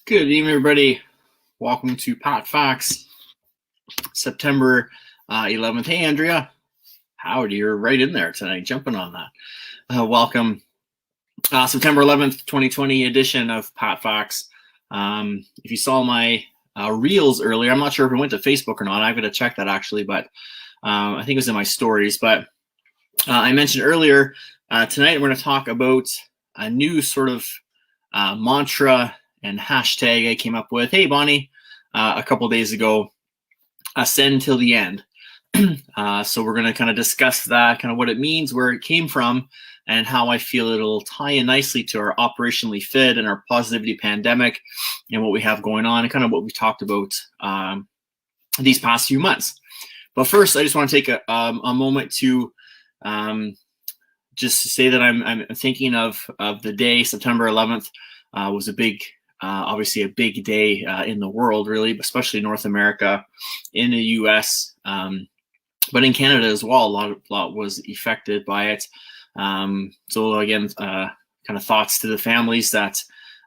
Good evening, everybody. Welcome to PatFacts, September 11th. Hey, Andrea. Howdy, you're right in there tonight, jumping on that. Welcome. September 11th, 2020 edition of PatFacts. If you saw my reels earlier, I'm not sure if it went to Facebook or not. I've got to check that actually, but I think it was in my stories. But I mentioned earlier, tonight we're going to talk about a new sort of mantra and hashtag I came up with. Hey, Bonnie, a couple days ago, ascend till the end. So we're going to kind of discuss that, kind of what it means, where it came from, and how I feel it'll tie in nicely to our operationally fit and our positivity pandemic and what we have going on and kind of what we talked about these past few months. But first, I just want to take a moment to just say that I'm thinking of the day, September 11th, was a big, obviously a big day in the world, really, especially North America, in the U.S., but in Canada as well. A lot was affected by it. So again, kind of thoughts to the families that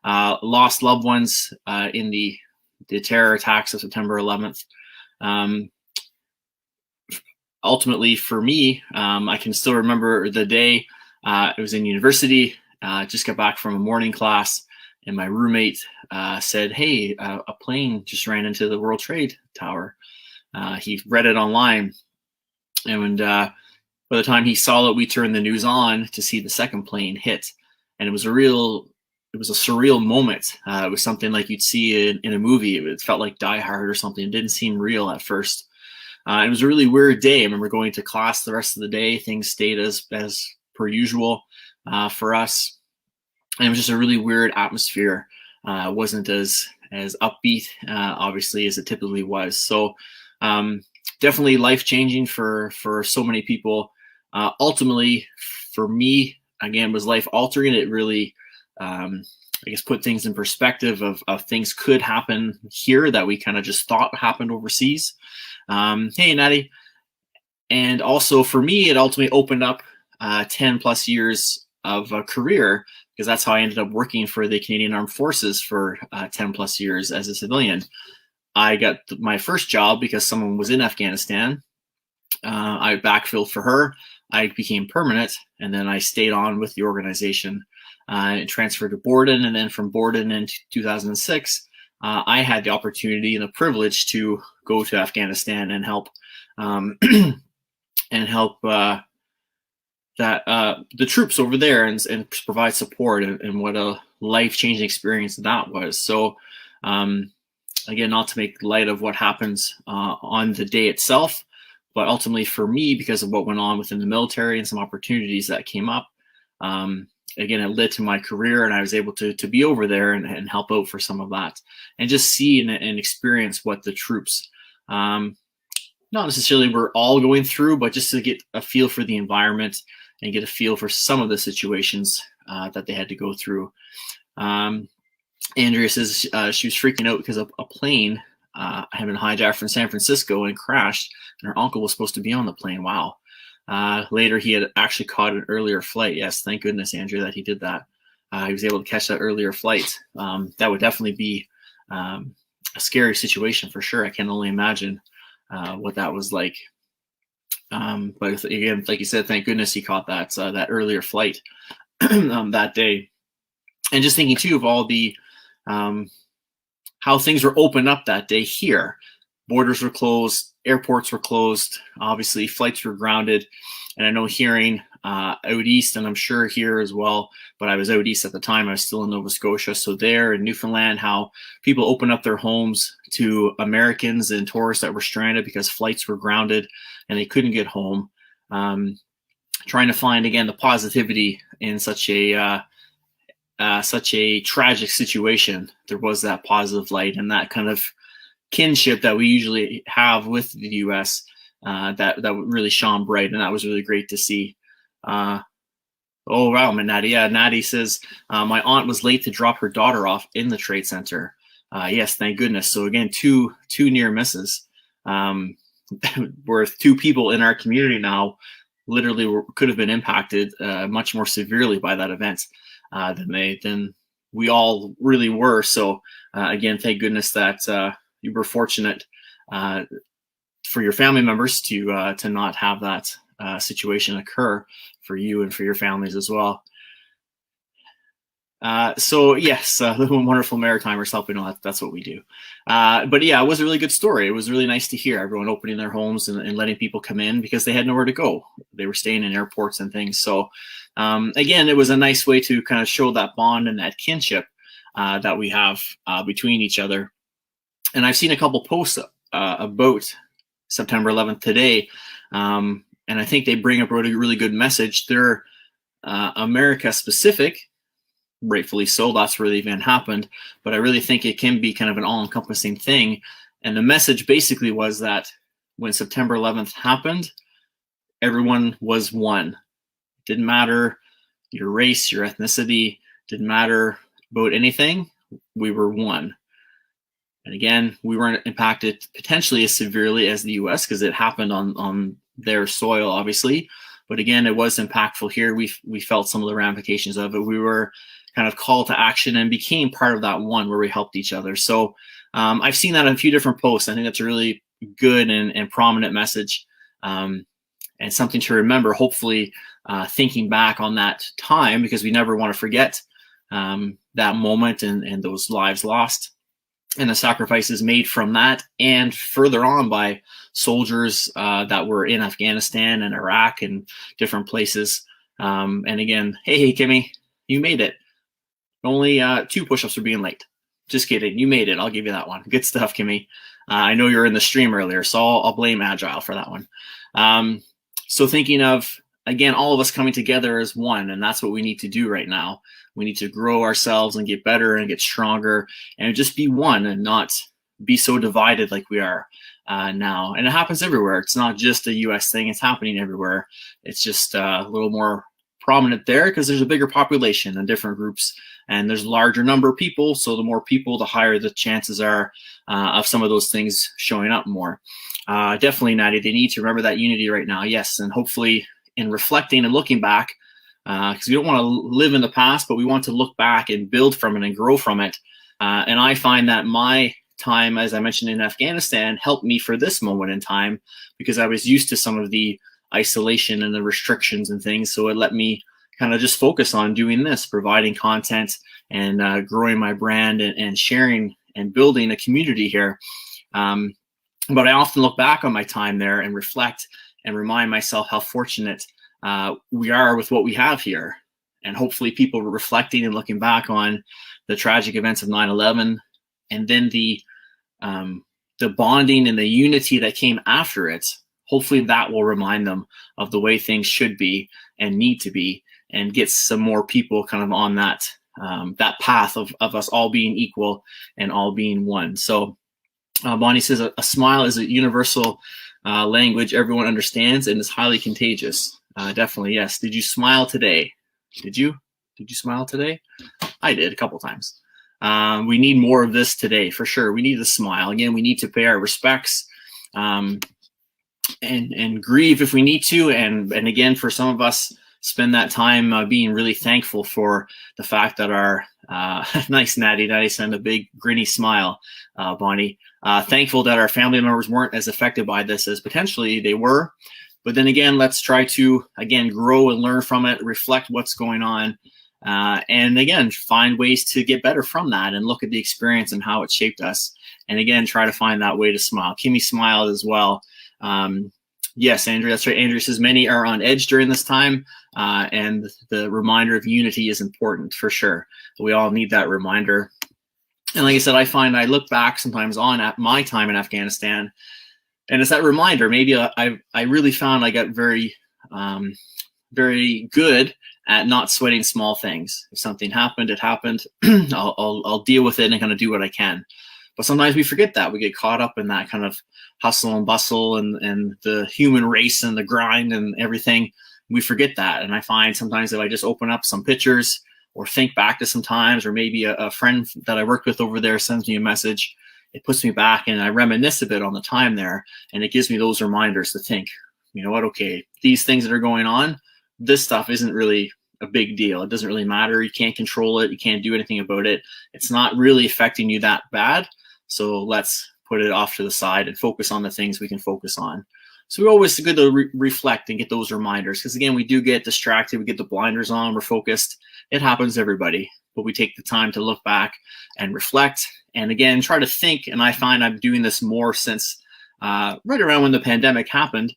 lost loved ones in the terror attacks of September 11th. Ultimately, for me, I can still remember the day. It was in university. Just got back from a morning class, and my roommate said, "Hey, a plane just ran into the World Trade Tower." He read it online, and by the time he saw it, we turned the news on to see the second plane hit, and it was a surreal moment. It was something like you'd see in a movie. It felt like Die Hard or something. It didn't seem real at first. It was a really weird day. I remember going to class the rest of the day. Things stayed as per usual for us. And it was just a really weird atmosphere. It wasn't as upbeat, obviously, as it typically was. So definitely life-changing for so many people. Ultimately, for me, again, was life-altering. It really, I guess, put things in perspective of things could happen here that we kind of just thought happened overseas. Hey, Natty. And also for me, it ultimately opened up 10 plus years of a career, because that's how I ended up working for the Canadian Armed Forces for 10 plus years as a civilian. I got my first job because someone was in Afghanistan. I backfilled for her. I became permanent, and then I stayed on with the organization. I transferred to Borden, and then from Borden in 2006, I had the opportunity and the privilege to go to Afghanistan and help the troops over there and provide support, and what a life-changing experience that was. So again, not to make light of what happens on the day itself, but ultimately for me, because of what went on within the military and some opportunities that came up, again, it led to my career, and I was able to be over there and help out for some of that, and just see and experience what the troops, not necessarily we're all going through, but just to get a feel for the environment and get a feel for some of the situations that they had to go through. Andrea says she was freaking out because of a plane had been hijacked from San Francisco and crashed, and her uncle was supposed to be on the plane. Wow. Later, he had actually caught an earlier flight. Yes, thank goodness, Andrea, that he did that. He was able to catch that earlier flight. That would definitely be a scary situation for sure. I can only imagine what that was like. But again, like you said, thank goodness he caught that earlier flight that day. And just thinking too of all the how things were opened up that day here. Borders were closed, airports were closed, obviously flights were grounded. And I know hearing out east, and I'm sure here as well, but I was out east at the time, I was still in Nova Scotia. So there in Newfoundland, how people open up their homes to Americans and tourists that were stranded because flights were grounded and they couldn't get home. Trying to find, again, the positivity in such a tragic situation. There was that positive light and that kind of kinship that we usually have with the U.S. that really shone bright, and that was really great to see. Oh wow, Natty. Yeah, Natty says my aunt was late to drop her daughter off in the Trade Center. Yes, thank goodness. So again, two near misses. Where two people in our community now literally could have been impacted much more severely by that event than we all really were. So again, thank goodness that you were fortunate for your family members to not have that situation occur for you and for your families as well. So yes, the wonderful Maritimers helping. That's what we do. But yeah, it was a really good story. It was really nice to hear everyone opening their homes and letting people come in because they had nowhere to go. They were staying in airports and things. So again, it was a nice way to kind of show that bond and that kinship that we have between each other. And I've seen a couple posts about September 11th today, and I think they bring up a really good message. They're America specific. Rightfully so, that's where the event happened, but I really think it can be kind of an all-encompassing thing. And the message basically was that when September 11th happened, everyone was one. It didn't matter your race, your ethnicity, didn't matter about anything. We were one. And again, we weren't impacted potentially as severely as the US because it happened on their soil, obviously. But again, it was impactful here. We felt some of the ramifications of it. We were kind of called to action and became part of that one where we helped each other. So I've seen that in a few different posts. I think that's a really good and prominent message and something to remember, hopefully thinking back on that time, because we never want to forget that moment and those lives lost and the sacrifices made from that and further on by soldiers that were in Afghanistan and Iraq and different places. And again, hey, Kimmy, you made it. Only 2 push-ups for being late. Just kidding. You made it. I'll give you that one. Good stuff, Kimmy. I know you're in the stream earlier, so I'll blame Agile for that one. So thinking of, again, all of us coming together as one, and that's what we need to do right now. We need to grow ourselves and get better and get stronger and just be one and not be so divided like we are now. And it happens everywhere. It's not just a US thing. It's happening everywhere. It's just a little more prominent there because there's a bigger population and different groups and there's a larger number of people. So the more people, the higher the chances are of some of those things showing up more. Definitely, Natty, they need to remember that unity right now. Yes. And hopefully in reflecting and looking back, because we don't want to live in the past, but we want to look back and build from it and grow from it. And I find that my time, as I mentioned, in Afghanistan helped me for this moment in time because I was used to some of the isolation and the restrictions and things. So it let me kind of just focus on doing this, providing content and growing my brand and sharing and building a community here. But I often look back on my time there and reflect and remind myself how fortunate we are with what we have here. And hopefully people were reflecting and looking back on the tragic events of 9/11 and then the bonding and the unity that came after it. Hopefully that will remind them of the way things should be and need to be and get some more people kind of on that that path of us all being equal and all being one. So Bonnie says a smile is a universal language everyone understands and is highly contagious. Definitely, yes. Did you smile today? Did you smile today? I did a couple times. We need more of this today for sure. We need to smile. Again, we need to pay our respects. And grieve if we need to, and again, for some of us, spend that time being really thankful for the fact that our nice Natty send a big grinny smile, Bonnie. Thankful that our family members weren't as affected by this as potentially they were, but then again, let's try to again grow and learn from it, reflect what's going on, and again find ways to get better from that and look at the experience and how it shaped us, and again try to find that way to smile. Kimmy smiled as well. Yes, Andrew, that's right. Andrew says many are on edge during this time, and the reminder of unity is important for sure. We all need that reminder. And like I said, I find I look back sometimes on at my time in Afghanistan, and it's that reminder. Maybe I really found I got very, very good at not sweating small things. If something happened, it happened. I'll deal with it and kind of do what I can. But sometimes we forget that. We get caught up in that kind of hustle and bustle and the human race and the grind and everything. We forget that. And I find sometimes if I just open up some pictures or think back to some times, or maybe a friend that I worked with over there sends me a message, it puts me back and I reminisce a bit on the time there. And it gives me those reminders to think, you know what, okay, these things that are going on, this stuff isn't really a big deal. It doesn't really matter. You can't control it. You can't do anything about it. It's not really affecting you that bad. So let's put it off to the side and focus on the things we can focus on. So we're always good to reflect and get those reminders, because again, we do get distracted. We get the blinders on. We're focused. It happens to everybody, but we take the time to look back and reflect. And again, try to think. And I find I'm doing this more since right around when the pandemic happened,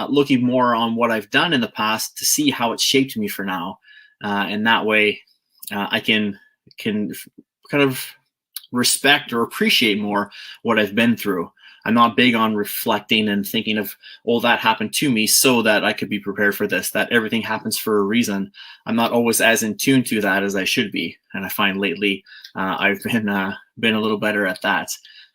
looking more on what I've done in the past to see how it's shaped me for now. And that way I can kind of respect or appreciate more what I've been through. I'm not big on reflecting and thinking of, oh, that happened to me so that I could be prepared for this, that everything happens for a reason. I'm not always as in tune to that as I should be. And I find lately I've been a little better at that.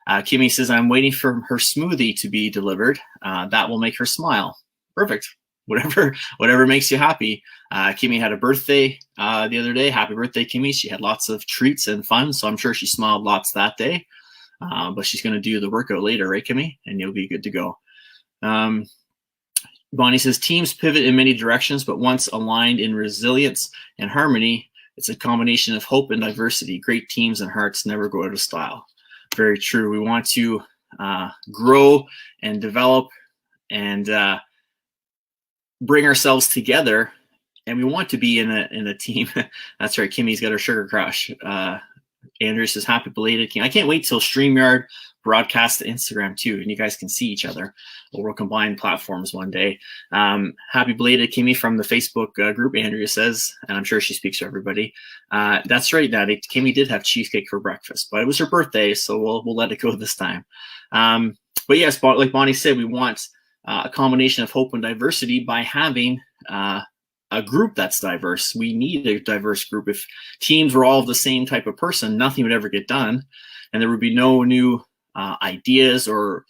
Kimmy says, I'm waiting for her smoothie to be delivered. That will make her smile. Perfect. Whatever makes you happy. Kimmy had a birthday the other day. Happy birthday, Kimmy. She had lots of treats and fun, so I'm sure she smiled lots that day. But she's going to do the workout later, right, Kimmy? And you'll be good to go. Bonnie says, teams pivot in many directions, but once aligned in resilience and harmony, it's a combination of hope and diversity. Great teams and hearts never go out of style. Very true. We want to grow and develop and bring ourselves together, and we want to be in a team. That's right. Kimmy's got her sugar crush. Andrew says, happy belated King. I can't wait till StreamYard broadcasts to Instagram too, and you guys can see each other. We'll combine platforms one day. Happy belated Kimmy from the Facebook group, Andrea says, and I'm sure she speaks for everybody. That's right, Natty. Kimmy did have cheesecake for breakfast, but it was her birthday, so we'll let it go this time. But yes, like Bonnie said, we want a combination of hope and diversity by having a group that's diverse. We need a diverse group. If teams were all the same type of person, nothing would ever get done, and there would be no new ideas or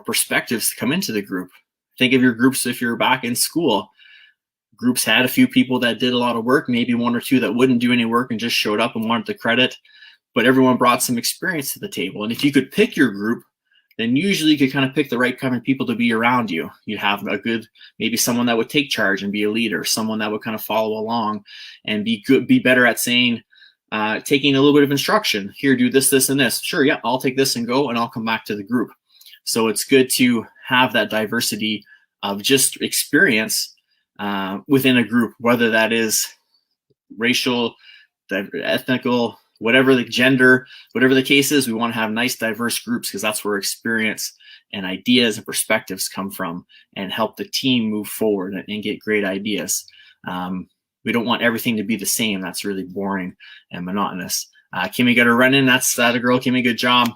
perspectives to come into the group. Think of your groups if you're back in school. Groups had a few people that did a lot of work, maybe one or two that wouldn't do any work and just showed up and wanted the credit, but everyone brought some experience to the table. And if you could pick your group, then usually you could kind of pick the right kind of people to be around you. You'd have a good, maybe someone that would take charge and be a leader, someone that would kind of follow along and be better at saying, taking a little bit of instruction. Here, do this, this, and this. Sure, yeah, I'll take this and go, and I'll come back to the group. So it's good to have that diversity of just experience within a group, whether that is racial, ethnical, whatever the gender, whatever the case is. We want to have nice, diverse groups because that's where experience and ideas and perspectives come from and help the team move forward and get great ideas. We don't want everything to be the same. That's really boring and monotonous. Kimmy got her run in. That's the girl. Kimmy, good job.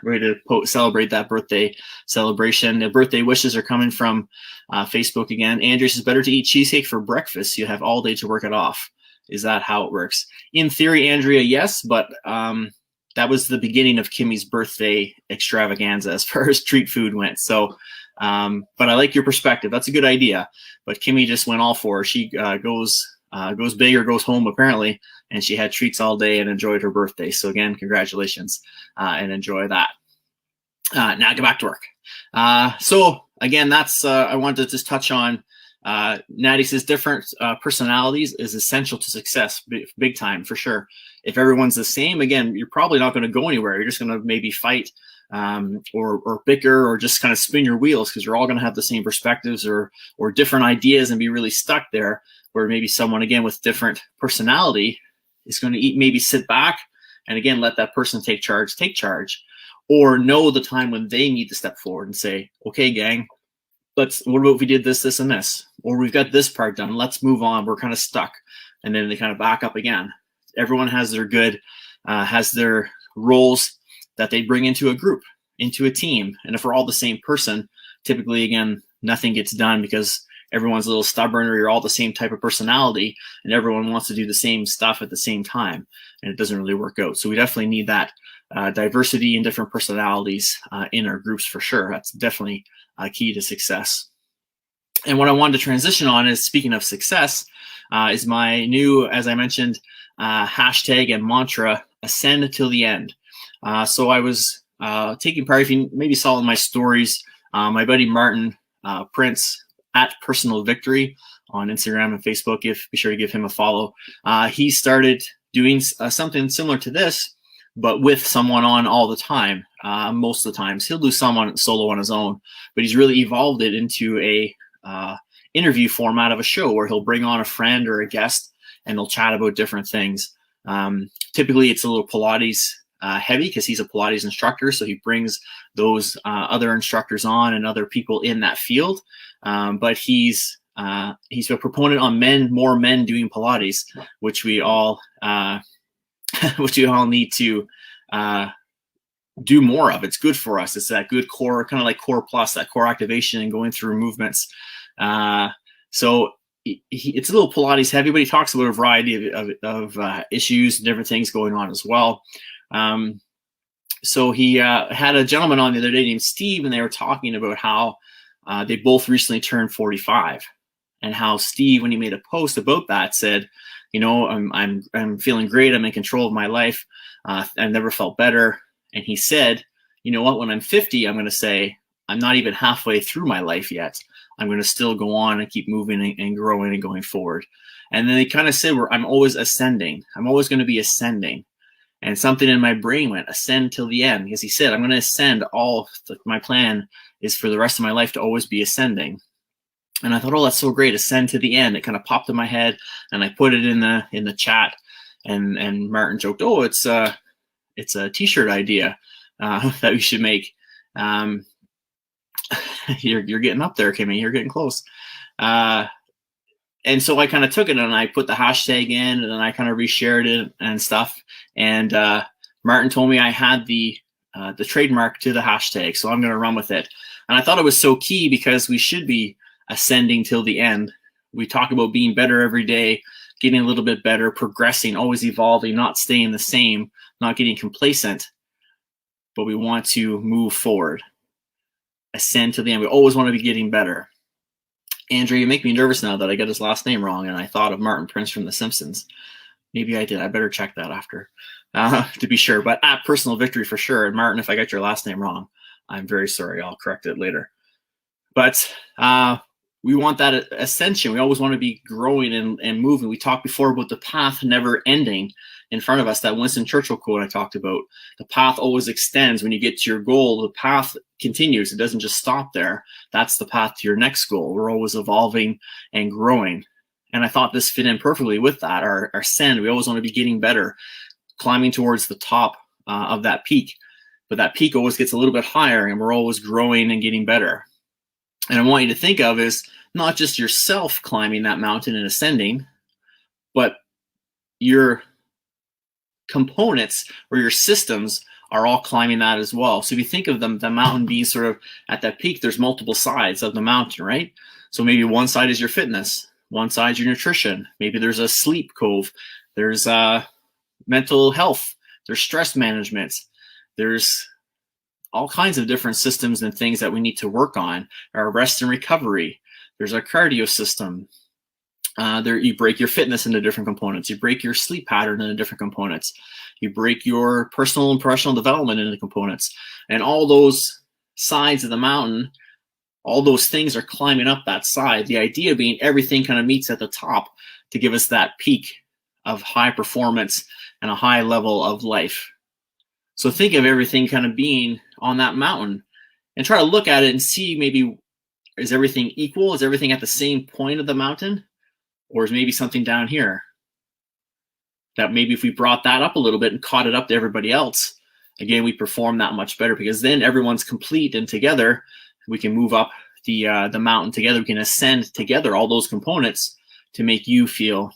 Ready to celebrate that birthday celebration. The birthday wishes are coming from Facebook again. Andrew says, better to eat cheesecake for breakfast. You have all day to work it off. Is that how it works? In theory, Andrea, yes, but that was the beginning of Kimmy's birthday extravaganza as far as treat food went. So, but I like your perspective. That's a good idea. But Kimmy just went all for it. She goes big or goes home apparently, and she had treats all day and enjoyed her birthday. So again, congratulations and enjoy that. Now get back to work. So again, that's I wanted to just touch on. Natty says different personalities is essential to success, big time for sure. If everyone's the same, again, you're probably not going to go anywhere. You're just going to maybe fight or bicker or just kind of spin your wheels because you're all going to have the same perspectives or different ideas and be really stuck there. Where maybe someone again with different personality is going to maybe sit back and again let that person take charge, or know the time when they need to step forward and say, okay, gang. What about if we did this, this, and this? Or we've got this part done. Let's move on. We're kind of stuck. And then they kind of back up again. Everyone has their roles that they bring into a group, into a team. And if we're all the same person, typically, again, nothing gets done because everyone's a little stubborn or you're all the same type of personality and everyone wants to do the same stuff at the same time. And it doesn't really work out. So we definitely need that diversity and different personalities in our groups for sure. That's definitely key to success. And what I wanted to transition on is, speaking of success, is my new, as I mentioned, hashtag and mantra, ascend till the end. So I was taking part, if you maybe saw in my stories, my buddy Martin Prince at Personal Victory on Instagram and Facebook. Be sure to give him a follow. He started doing something similar to this, but with someone on all the time. Most of the times he'll do someone solo on his own, but he's really evolved it into a interview format of a show where he'll bring on a friend or a guest and they'll chat about different things. Typically it's a little Pilates heavy because he's a Pilates instructor, so he brings those other instructors on and other people in that field. But he's a proponent on more men doing Pilates, which we all need to do more of. It's good for us. It's that good core, kind of like core plus, that core activation and going through movements. So it's a little Pilates heavy, but he talks about a variety of issues and different things going on as well. So he had a gentleman on the other day named Steve, and they were talking about how they both recently turned 45, and how Steve, when he made a post about that, said, you know, I'm feeling great. I'm in control of my life. I've never felt better. And he said, you know what, when I'm 50, I'm going to say, I'm not even halfway through my life yet. I'm going to still go on and keep moving and growing and going forward. And then he kind of said, I'm always ascending. I'm always going to be ascending. And something in my brain went, ascend till the end. Because he said, I'm going to ascend my plan is for the rest of my life to always be ascending. And I thought, oh, that's so great. Ascend to the end. It kind of popped in my head, and I put it in the chat. And Martin joked, oh, it's a t-shirt idea that we should make. You're getting up there, Kimmy. You're getting close. And so I kind of took it and I put the hashtag in, and then I kind of reshared it and stuff. And Martin told me I had the trademark to the hashtag, so I'm going to run with it. And I thought it was so key because we should be ascending till the end. We talk about being better every day, getting a little bit better, progressing, always evolving, not staying the same, not getting complacent, but we want to move forward, ascend to the end. We always want to be getting better. Andrew, you make me nervous now that I got his last name wrong, and I thought of Martin Prince from The Simpsons. Maybe I did. I better check that after to be sure. But at Personal Victory for sure. And Martin, if I got your last name wrong, I'm very sorry. I'll correct it later. But we want that ascension. We always want to be growing and moving. We talked before about the path never ending in front of us, that Winston Churchill quote I talked about. The path always extends. When you get to your goal, the path continues. It doesn't just stop there. That's the path to your next goal. We're always evolving and growing. And I thought this fit in perfectly with that. Our ascend, we always want to be getting better, climbing towards the top of that peak. But that peak always gets a little bit higher, and we're always growing and getting better. And I want you to think of is not just yourself climbing that mountain and ascending, but your components or your systems are all climbing that as well. So if you think of the mountain being sort of at that peak, there's multiple sides of the mountain, right? So maybe one side is your fitness, one side is your nutrition. Maybe there's a sleep cove. There's mental health. There's stress management. There's all kinds of different systems and things that we need to work on. Our rest and recovery. There's our cardio system. You break your fitness into different components. You break your sleep pattern into different components. You break your personal and professional development into components. And all those sides of the mountain, all those things are climbing up that side. The idea being everything kind of meets at the top to give us that peak of high performance and a high level of life. So think of everything kind of being on that mountain and try to look at it and see, maybe, is everything equal? Is everything at the same point of the mountain? Or is maybe something down here that maybe if we brought that up a little bit and caught it up to everybody else, again, we perform that much better, because then everyone's complete and together we can move up the mountain together. We can ascend together, all those components, to make you feel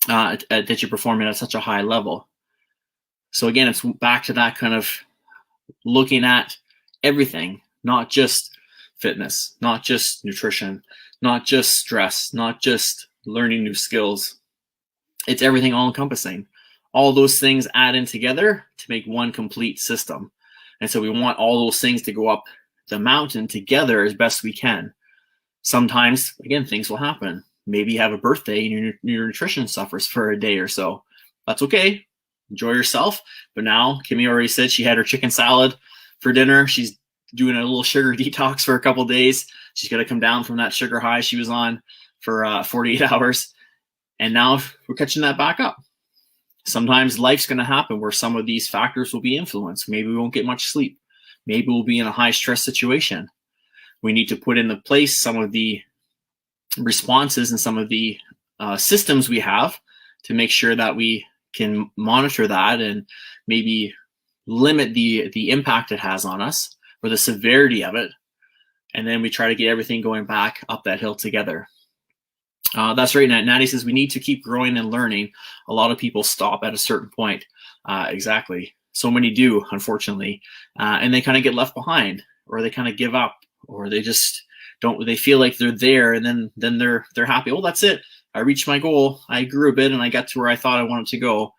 that you're performing at such a high level. So again, it's back to that kind of looking at everything, not just fitness, not just nutrition, not just stress, not just learning new skills. It's everything all encompassing. All those things add in together to make one complete system. And so we want all those things to go up the mountain together as best we can. Sometimes, again, things will happen. Maybe you have a birthday and your nutrition suffers for a day or so. That's okay. Enjoy yourself. But now Kimmy already said she had her chicken salad for dinner. She's doing a little sugar detox for a couple days. She's got to come down from that sugar high she was on for 48 hours. And now we're catching that back up. Sometimes life's going to happen where some of these factors will be influenced. Maybe we won't get much sleep. Maybe we'll be in a high stress situation. We need to put into place some of the responses and some of the systems we have to make sure that we can monitor that and maybe limit the impact it has on us or the severity of it. And then we try to get everything going back up that hill together. That's right. Natty says we need to keep growing and learning. A lot of people stop at a certain point. Exactly. So many do, unfortunately. And they kind of get left behind, or they kind of give up, or they just don't, they feel like they're there, and then they're happy. Oh, that's it. I reached my goal. I grew a bit and I got to where I thought I wanted to go.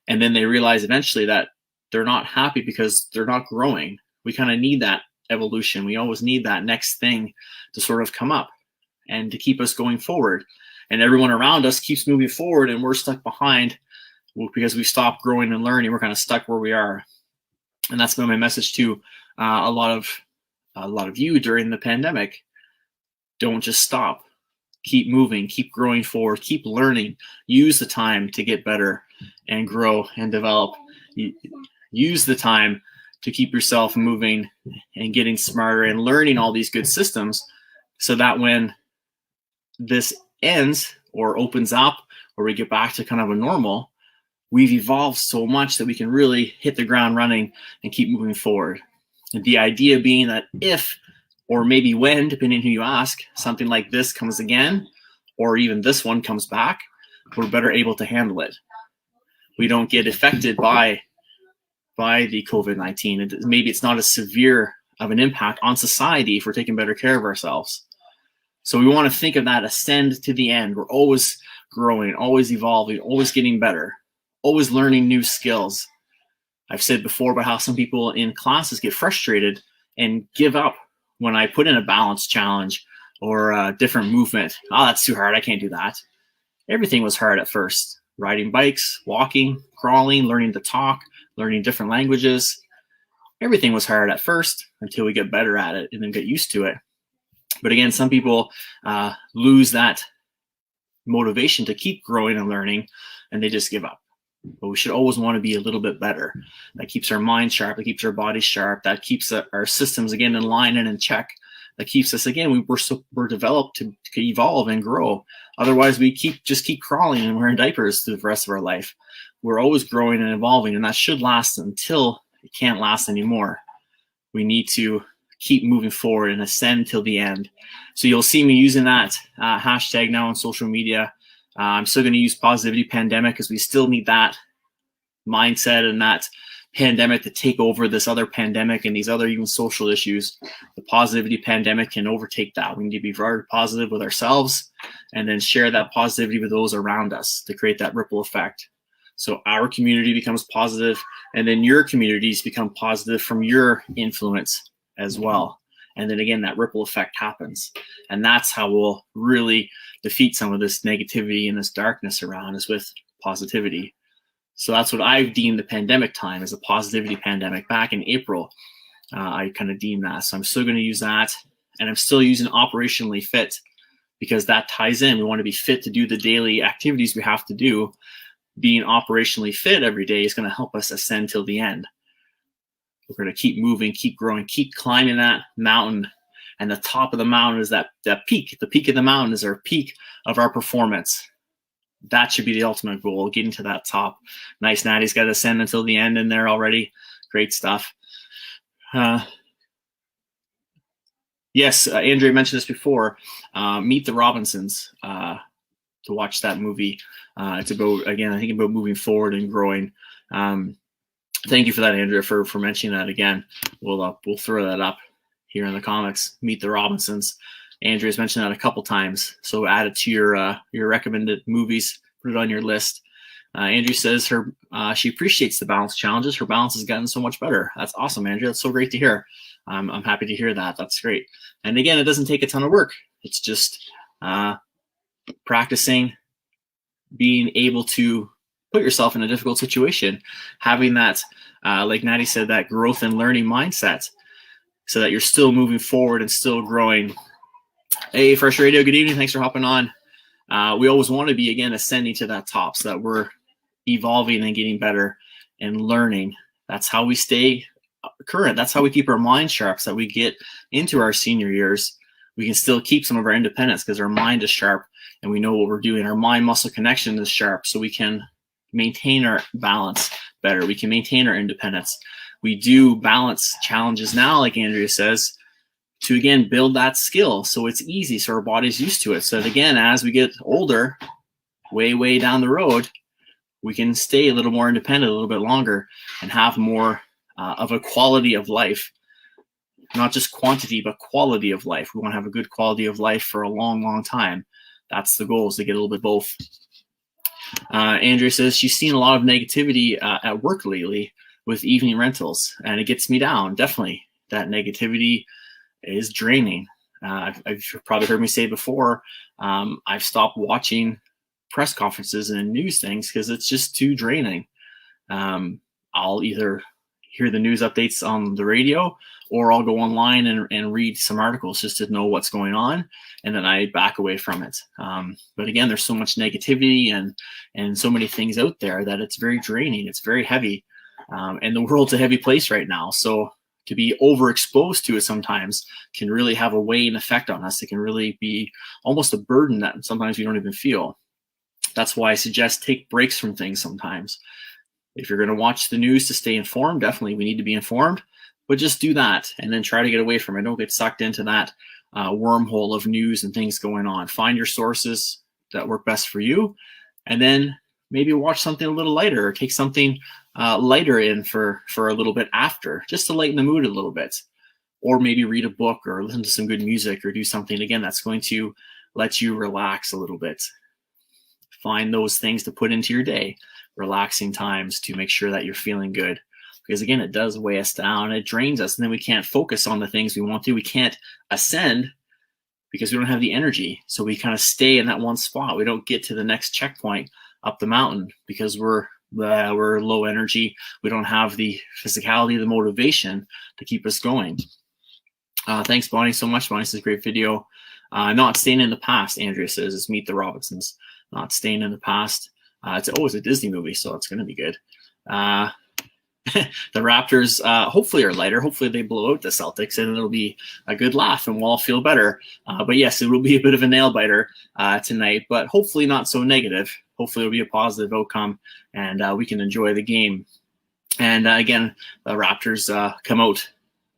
And then they realize eventually that they're not happy because they're not growing. We kind of need that evolution. We always need that next thing to sort of come up and to keep us going forward. And everyone around us keeps moving forward, and we're stuck behind because we stopped growing and learning. We're kind of stuck where we are. And that's been my message to a lot of you during the pandemic. Don't just stop. Keep moving, keep growing forward, keep learning. Use the time to get better and grow and develop. Use the time to keep yourself moving and getting smarter and learning all these good systems, so that when this ends or opens up, or we get back to kind of a normal, we've evolved so much that we can really hit the ground running and keep moving forward. And the idea being that if, or maybe when, depending on who you ask, something like this comes again, or even this one comes back, we're better able to handle it. We don't get affected by the COVID-19. Maybe it's not as severe of an impact on society if we're taking better care of ourselves. So we want to think of that ascend to the end. We're always growing, always evolving, always getting better, always learning new skills. I've said before about how some people in classes get frustrated and give up when I put in a balance challenge or a different movement. Oh, that's too hard. I can't do that. Everything was hard at first. Riding bikes, walking, crawling, learning to talk, learning different languages. Everything was hard at first until we get better at it and then get used to it. But again, some people lose that motivation to keep growing and learning, and they just give up. But we should always want to be a little bit better. That keeps our mind sharp. That keeps our body sharp. That keeps our systems, again, in line and in check. That keeps us, again, we're developed to evolve and grow. Otherwise, we just keep crawling and wearing diapers through the rest of our life. We're always growing and evolving, and that should last until it can't last anymore. We need to keep moving forward and ascend till the end. So you'll see me using that hashtag now on social media. I'm still going to use positivity pandemic because we still need that mindset and that pandemic to take over this other pandemic and these other even social issues. The positivity pandemic can overtake that. We need to be very positive with ourselves and then share that positivity with those around us to create that ripple effect. So our community becomes positive, and then your communities become positive from your influence as well. And then again, that ripple effect happens. And that's how we'll really defeat some of this negativity and this darkness around us, with positivity. So that's what I've deemed the pandemic time, as a positivity pandemic. Back in April, I kind of deemed that. So I'm still going to use that. And I'm still using operationally fit because that ties in. We want to be fit to do the daily activities we have to do. Being operationally fit every day is going to help us ascend till the end. We're going to keep moving, keep growing, keep climbing that mountain. And the top of the mountain is that peak. The peak of the mountain is our peak of our performance. That should be the ultimate goal, getting to that top. Nice, Natty's got to ascend until the end in there already. Great stuff. Yes, Andrea mentioned this before. Meet the Robinsons, to watch that movie. It's about, again, I think about moving forward and growing. Thank you for that, Andrea, for mentioning that again. We'll throw that up here in the comments. Meet the Robinsons. Andrea's mentioned that a couple times, so add it to your recommended movies. Put it on your list. Andrea says she appreciates the balance challenges. Her balance has gotten so much better. That's awesome, Andrea. That's so great to hear. I'm happy to hear that. That's great. And again, it doesn't take a ton of work. It's just practicing, being able to put yourself in a difficult situation, having that, like Natty said, that growth and learning mindset. so that you're still moving forward and still growing. Hey, Fresh Radio, good evening. Thanks for hopping on. We always want to be, again, ascending to that top so that we're evolving and getting better and learning. That's how we stay current. That's how we keep our mind sharp, so that we get into our senior years. We can still keep some of our independence because our mind is sharp and we know what we're doing. Our mind-muscle connection is sharp, so we can maintain our balance better. We can maintain our independence. We do balance challenges now, like Andrea says, to, again, build that skill so it's easy, so our body's used to it. So that, again, as we get older, way down the road, we can stay a little more independent a little bit longer and have more of a quality of life. Not just quantity, but quality of life. We want to have a good quality of life for a long time. That's the goal, is to get a little bit both. Andrea says she's seen a lot of negativity at work lately with evening rentals, and it gets me down. Definitely, that negativity is draining. I've probably heard me say before, I've stopped watching press conferences and news things because it's just too draining. I'll either hear the news updates on the radio, or I'll go online and read some articles just to know what's going on, and then I back away from it. But again, there's so much negativity and so many things out there that it's very draining. It's very heavy, and the world's a heavy place right now. So to be overexposed to it sometimes can really have a weighing effect on us. It can really be almost a burden that sometimes you don't even feel. That's why I suggest take breaks from things sometimes. If you're going to watch the news to stay informed, definitely we need to be informed, but just do that and then try to get away from it. Don't get sucked into that wormhole of news and things going on. Find your sources that work best for you, and then maybe watch something a little lighter, or take something lighter in for a little bit after, just to lighten the mood a little bit. Or maybe read a book or listen to some good music or do something, again, that's going to let you relax a little bit. Find those things to put into your day, relaxing times, to make sure that you're feeling good. Because again, it does weigh us down, it drains us, and then we can't focus on the things we want to. We can't ascend because we don't have the energy. So we kind of stay in that one spot. We don't get to the next checkpoint up the mountain because we're low energy. We don't have the physicality, the motivation to keep us going. Thanks, Bonnie, so much. Bonnie says, great video. Not staying in the past, Andrea says, is Meet the Robinsons. Not staying in the past. It's always a Disney movie, so it's going to be good. The Raptors hopefully are lighter. Hopefully they blow out the Celtics, and it'll be a good laugh, and we'll all feel better. But yes, it will be a bit of a nail biter tonight, but hopefully not so negative. Hopefully it'll be a positive outcome, and we can enjoy the game. And again, the Raptors come out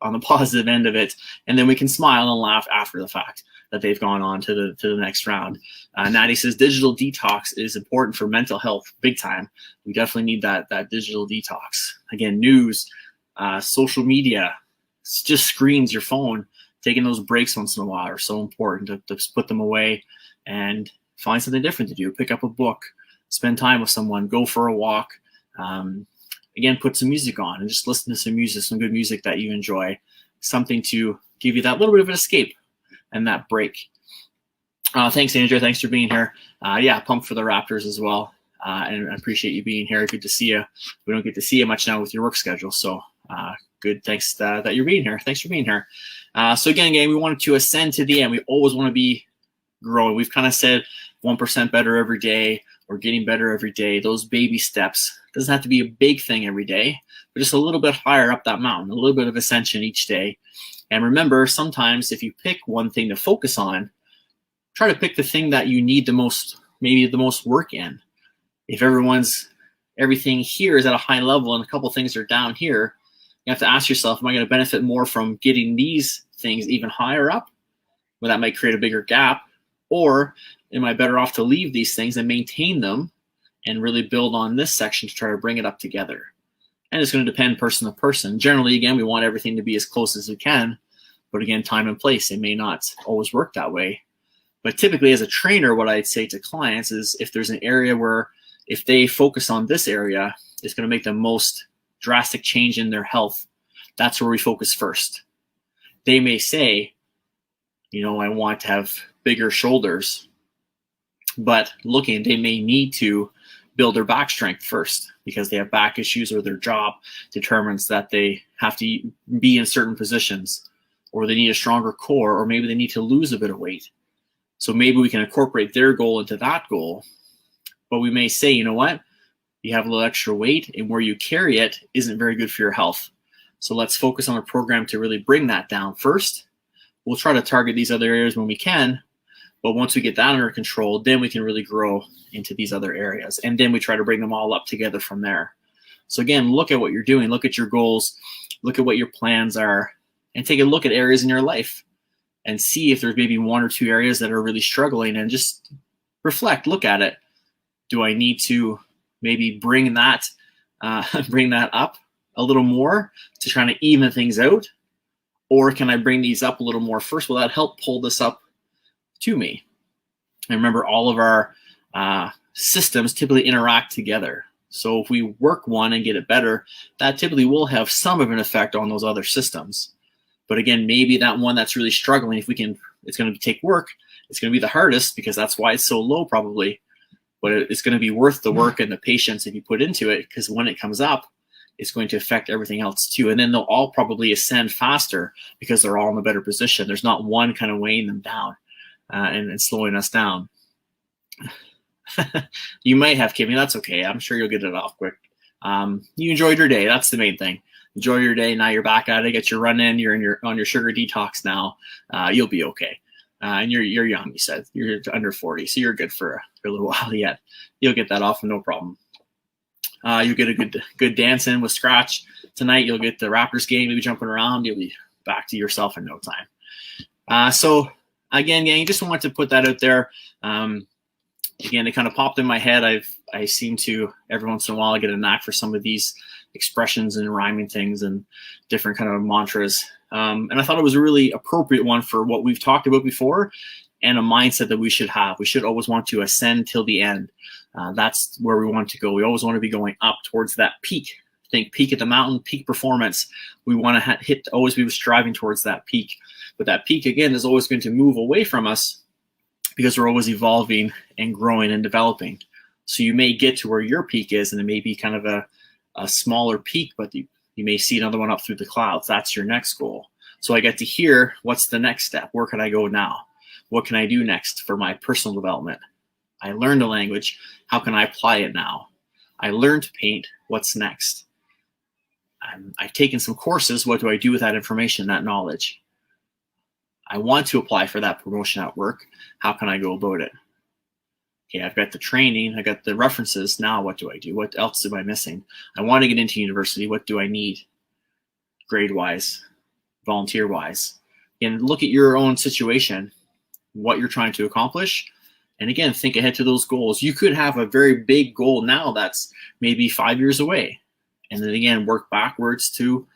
on the positive end of it, and then we can smile and laugh after the fact that they've gone on to the next round. Natty says digital detox is important for mental health, big time. We definitely need that digital detox. Again, news, social media, just screens, your phone. Taking those breaks once in a while are so important to put them away and find something different to do. Pick up a book, spend time with someone, go for a walk. Again, put some music on and just listen to some music, some good music that you enjoy. Something to give you that little bit of an escape and that break. Thanks, Andrea. Thanks for being here. Yeah, pumped for the Raptors as well. And I appreciate you being here. Good to see you. We don't get to see you much now with your work schedule. So good. Thanks that you're being here. Thanks for being here. So again, we wanted to ascend to the end. We always want to be growing. We've kind of said 1% better every day, or getting better every day. Those baby steps. Doesn't have to be a big thing every day, but just a little bit higher up that mountain, a little bit of ascension each day. And remember, sometimes if you pick one thing to focus on, try to pick the thing that you need the most, maybe the most work in. If everything here is at a high level and a couple things are down here, you have to ask yourself, am I going to benefit more from getting these things even higher up? Well, that might create a bigger gap. Or am I better off to leave these things and maintain them and really build on this section to try to bring it up together? And it's going to depend person to person. Generally, again, we want everything to be as close as we can. But again, time and place, it may not always work that way. But typically as a trainer, what I'd say to clients is if there's an area where if they focus on this area, it's going to make the most drastic change in their health. That's where we focus first. They may say, I want to have bigger shoulders, but they may need to build their back strength first because they have back issues or their job determines that they have to be in certain positions. or they need a stronger core, or maybe they need to lose a bit of weight. So maybe we can incorporate their goal into that goal. But we may say, you know what? You have a little extra weight, and where you carry it isn't very good for your health. So let's focus on a program to really bring that down first. We'll try to target these other areas when we can, but once we get that under control, then we can really grow into these other areas. And then we try to bring them all up together from there. So again, look at what you're doing, look at your goals, look at what your plans are, and take a look at areas in your life and see if there's maybe one or two areas that are really struggling, and just reflect, look at it. Do I need to maybe bring that up a little more to try to even things out? Or can I bring these up a little more first? Will that help pull this up to me? And remember, all of our systems typically interact together. So if we work one and get it better, that typically will have some of an effect on those other systems. But again, maybe that one that's really struggling, if we can, it's going to take work. It's going to be the hardest because that's why it's so low probably. But it's going to be worth the work and the patience if you put into it, because when it comes up, it's going to affect everything else too. And then they'll all probably ascend faster because they're all in a better position. There's not one kind of weighing them down and slowing us down. You might have, Kimmy, that's okay. I'm sure you'll get it off quick. You enjoyed your day. That's the main thing. Enjoy your day. Now you're back at it. Get your run in. You're on your sugar detox now. You'll be okay. And you're young, you said. You're under 40, so you're good for a little while yet. You'll get that off, no problem. You'll get a good dance in with Scratch tonight. You'll get the Raptors game, maybe jumping around. You'll be back to yourself in no time. So again, gang, just wanted to put that out there. Again, it kind of popped in my head. I seem to every once in a while I get a knack for some of these expressions and rhyming things and different kind of mantras. And I thought it was a really appropriate one for what we've talked about before, and a mindset that we should have. We should always want to ascend till the end. That's where we want to go. We always want to be going up towards that peak. Think peak at the mountain, peak performance. We want to always be striving towards that peak. But that peak, again, is always going to move away from us because we're always evolving and growing and developing. So you may get to where your peak is, and it may be kind of a smaller peak, but you may see another one up through the clouds. That's your next goal. So I get to hear, what's the next step? Where can I go now? What can I do next for my personal development? I learned a language. How can I apply it now? I learned to paint. What's next? I've taken some courses. What do I do with that information, that knowledge? I want to apply for that promotion at work. How can I go about it? Okay, I've got the training. I got the references. Now what do I do? What else am I missing? I want to get into university. What do I need? Grade-wise, volunteer-wise. And look at your own situation, what you're trying to accomplish. And again, think ahead to those goals. You could have a very big goal now that's maybe 5 years away. And then again, work backwards to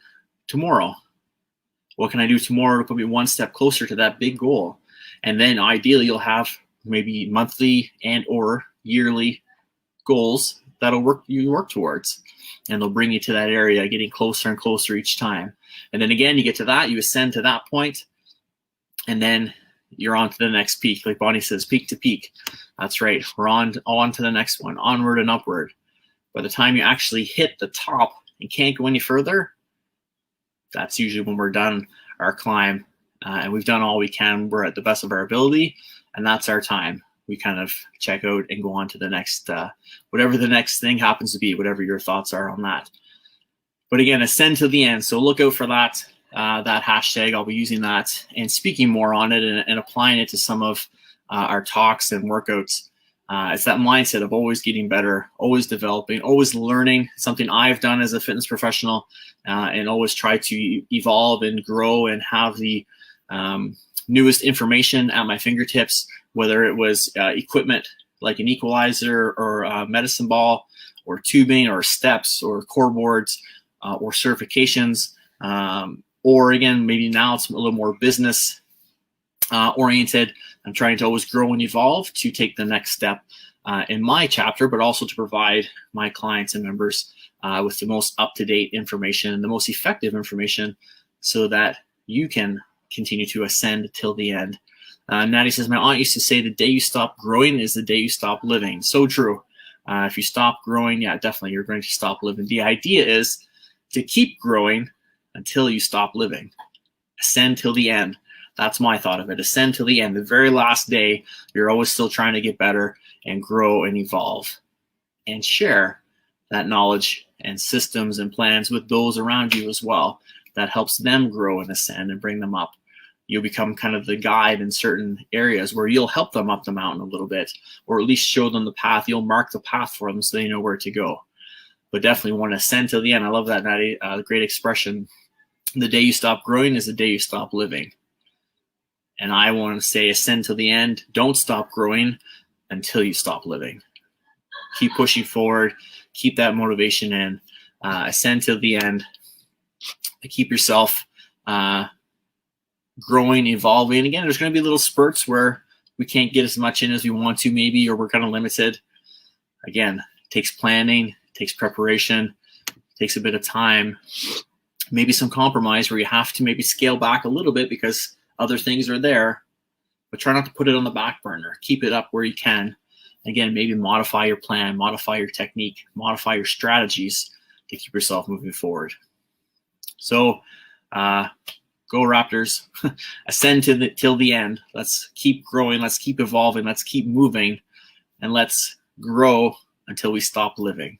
tomorrow. What can I do tomorrow to put me one step closer to that big goal? And then ideally, you'll have maybe monthly and or yearly goals that'll you work towards. And they'll bring you to that area, getting closer and closer each time. And then again, you get to that, you ascend to that point, and then you're on to the next peak. Like Bonnie says, peak to peak. That's right. We're on to the next one, onward and upward. By the time you actually hit the top and can't go any further, that's usually when we're done our climb, and we've done all we can. We're at the best of our ability, and that's our time. We kind of check out and go on to the next, whatever the next thing happens to be, whatever your thoughts are on that. But again, ascend to the end. So look out for that hashtag. I'll be using that and speaking more on it and applying it to some of our talks and workouts. It's that mindset of always getting better, always developing, always learning. Something I've done as a fitness professional, and always try to evolve and grow and have the newest information at my fingertips, whether it was equipment like an equalizer or a medicine ball or tubing or steps or core boards or certifications, or again, maybe now it's a little more business oriented. I'm trying to always grow and evolve to take the next step in my chapter, but also to provide my clients and members with the most up-to-date information and the most effective information so that you can continue to ascend till the end. Natty says, my aunt used to say the day you stop growing is the day you stop living. So true. If you stop growing, yeah, definitely you're going to stop living. The idea is to keep growing until you stop living. Ascend till the end. That's my thought of it. Ascend till the end. The very last day, you're always still trying to get better and grow and evolve and share that knowledge and systems and plans with those around you as well. That helps them grow and ascend and bring them up. You'll become kind of the guide in certain areas where you'll help them up the mountain a little bit, or at least show them the path. You'll mark the path for them so they know where to go. But definitely want to ascend till the end. I love that, Natty. Great expression. The day you stop growing is the day you stop living. And I want to say ascend to the end. Don't stop growing until you stop living. Keep pushing forward. Keep that motivation in. Ascend to the end. Keep yourself growing, evolving. Again, there's going to be little spurts where we can't get as much in as we want to maybe, or we're kind of limited. Again, it takes planning, it takes preparation, it takes a bit of time, maybe some compromise where you have to maybe scale back a little bit because other things are there, but try not to put it on the back burner. Keep it up where you can. Again, maybe modify your plan, modify your technique, modify your strategies to keep yourself moving forward. So go Raptors. Ascend till the end. Let's keep growing. Let's keep evolving. Let's keep moving. And let's grow until we stop living.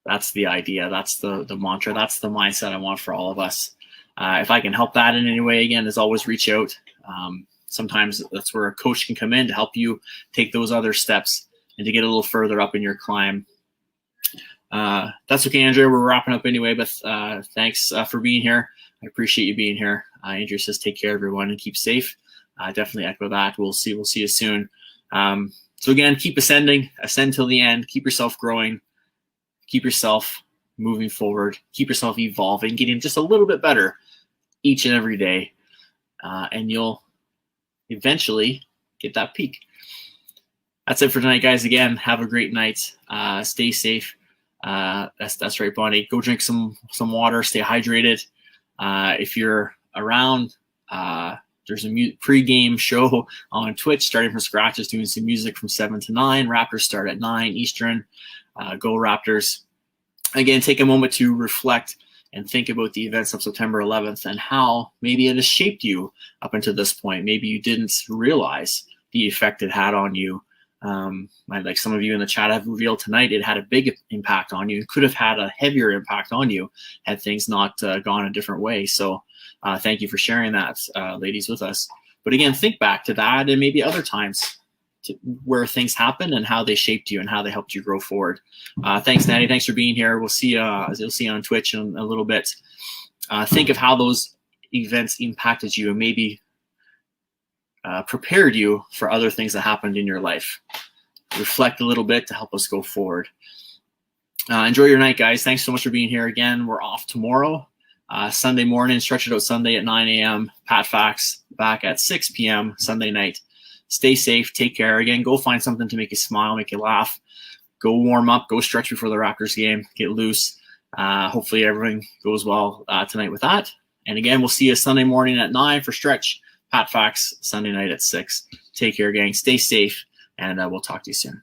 That's the idea. That's the mantra. That's the mindset I want for all of us. If I can help that in any way, again, as always, reach out. Sometimes that's where a coach can come in to help you take those other steps and to get a little further up in your climb. That's okay, Andrea. We're wrapping up anyway, but thanks for being here. I appreciate you being here. Andrea says, take care, everyone, and keep safe. Definitely echo that. We'll see you soon. So again, keep ascending, ascend till the end. Keep yourself growing. Keep yourself moving forward. Keep yourself evolving, getting just a little bit better each and every day. And you'll eventually get that peak. That's it for tonight, guys. Again, have a great night. Stay safe. That's right, Bonnie. Go drink some water. Stay hydrated. If you're around, there's a pre-game show on Twitch, starting from scratch, just doing some music from 7 to 9. Raptors start at 9 Eastern. Go Raptors. Again, take a moment to reflect and think about the events of September 11th and how maybe it has shaped you up until this point. Maybe you didn't realize the effect it had on you. Like some of you in the chat have revealed tonight, it had a big impact on you. It could have had a heavier impact on you had things not gone a different way. So thank you for sharing that, ladies, with us. But again, think back to that and maybe other times where things happened and how they shaped you and how they helped you grow forward. Thanks, Natty. Thanks for being here. We'll see you, as you'll see on Twitch in a little bit. Think of how those events impacted you and maybe prepared you for other things that happened in your life. Reflect a little bit to help us go forward. Enjoy your night, guys. Thanks so much for being here again. We're off tomorrow, Sunday morning, Stretch It Out Sunday at 9 a.m. PatFacts back at 6 p.m. Sunday night. Stay safe. Take care. Again, go find something to make you smile, make you laugh. Go warm up. Go stretch before the Raptors game. Get loose. Hopefully everything goes well tonight with that. And again, we'll see you Sunday morning at 9 for Stretch. PatFacts Sunday night at 6. Take care, gang. Stay safe, and we'll talk to you soon.